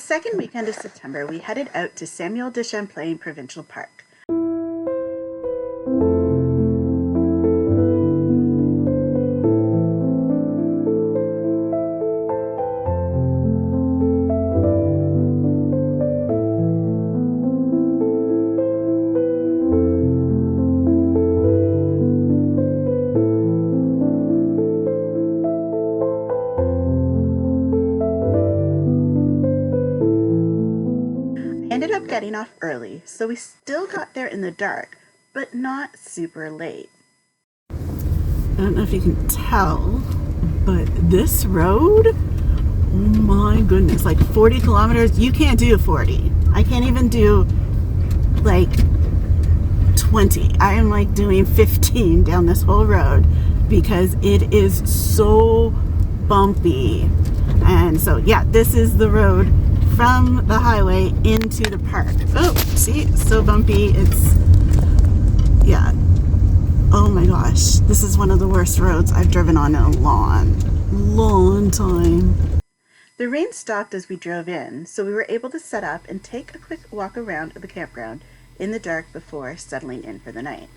second weekend of September, we headed out to Samuel de Champlain Provincial Park. Ended up getting off early, so we still got there in the dark, but not super late. I don't know if you can tell, but this road, oh my goodness, like 40 kilometers, you can't do 40. I can't even do like 20. I am like doing 15 down this whole road because it is so bumpy. And so yeah, this is the road from the highway into the park. Oh, see, it's so bumpy. It's, yeah. Oh my gosh, this is one of the worst roads I've driven on in a long time. The rain stopped as we drove in, so we were able to set up and take a quick walk around the campground in the dark before settling in for the night.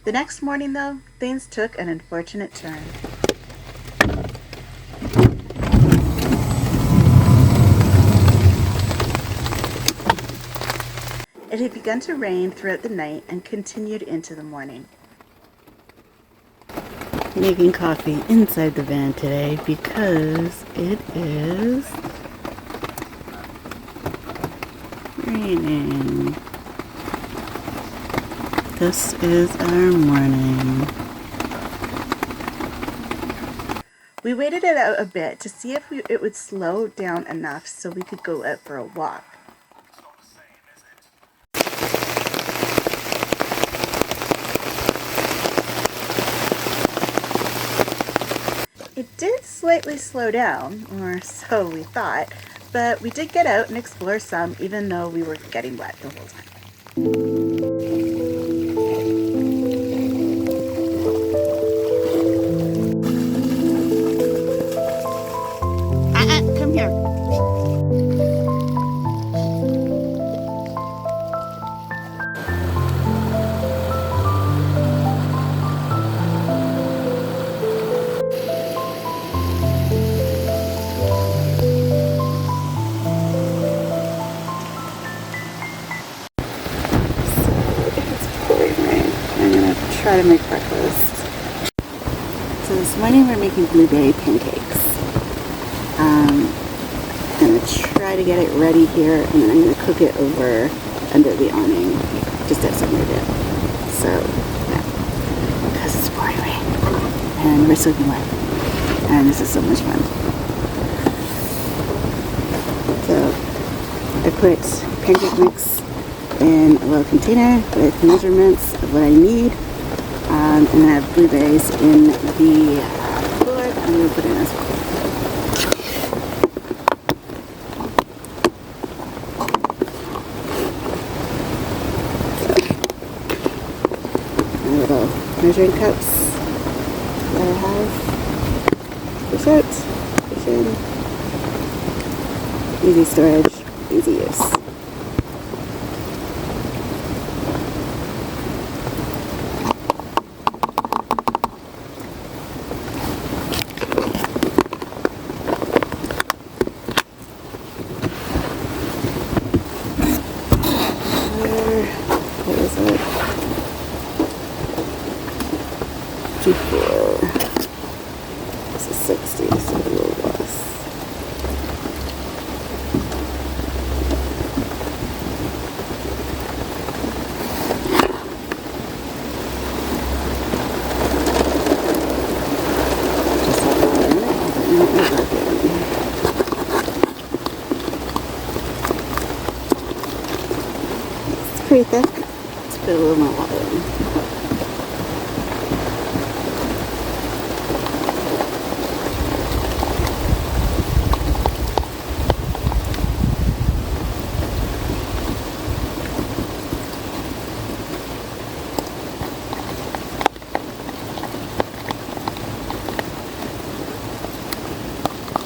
The next morning, though, things took an unfortunate turn. It had begun to rain throughout the night and continued into the morning. Making coffee inside the van today because it is raining. This is our morning. We waited it out a bit to see if it would slow down enough so we could go out for a walk. It did slightly slow down, or so we thought, but we did get out and explore some, even though we were getting wet the whole time. Come here. Try to make breakfast. So this morning we're making blueberry pancakes. I'm going to try to get it ready here, and then I'm going to cook it over under the awning, just outside my bed. So, yeah, because it's pouring rain, and we're soaking wet, and this is so much fun. So, I put pancake mix in a little container with measurements of what I need. And then I have blueberries in the floor. I'm going to put in as well. My little measuring cups that I have. Fish out, fish in. Easy storage, easy use. This is 60, so a little less. Just like that, it's pretty thick. Let's put a little more water in.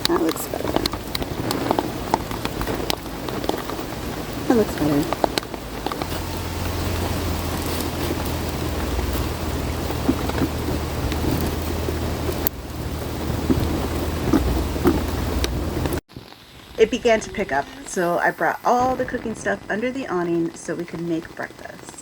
That looks better. That looks better. It began to pick up, so I brought all the cooking stuff under the awning so we could make breakfast.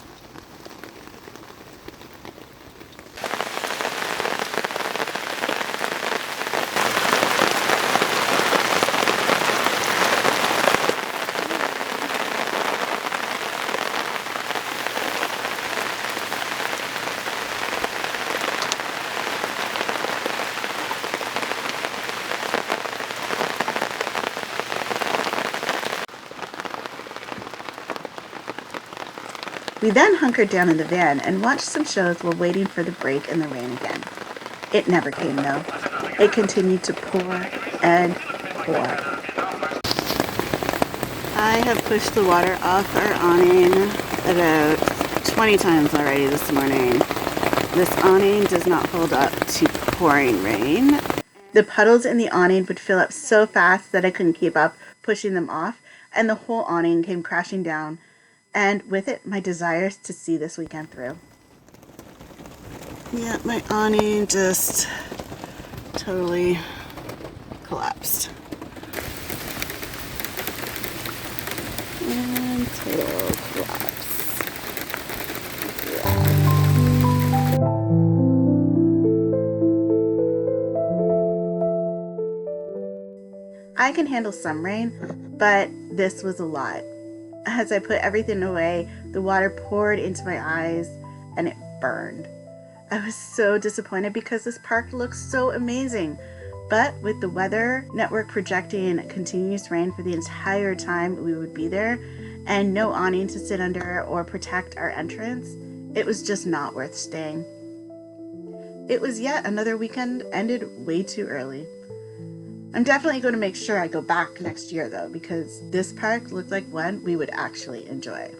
We then hunkered down in the van and watched some shows while waiting for the break in the rain again. It never came though. It continued to pour and pour. I have pushed the water off our awning about 20 times already this morning. This awning does not hold up to pouring rain. The puddles in the awning would fill up so fast that I couldn't keep up pushing them off, and the whole awning came crashing down. And with it, my desires to see this weekend through. Yeah, my awning just totally collapsed. And total collapse. Yeah. I can handle some rain, but this was a lot. As I put everything away, the water poured into my eyes and it burned. I was so disappointed because this park looks so amazing. But with the weather network projecting continuous rain for the entire time we would be there and no awning to sit under or protect our entrance, it was just not worth staying. It was yet another weekend ended way too early. I'm definitely going to make sure I go back next year though, because this park looked like one we would actually enjoy.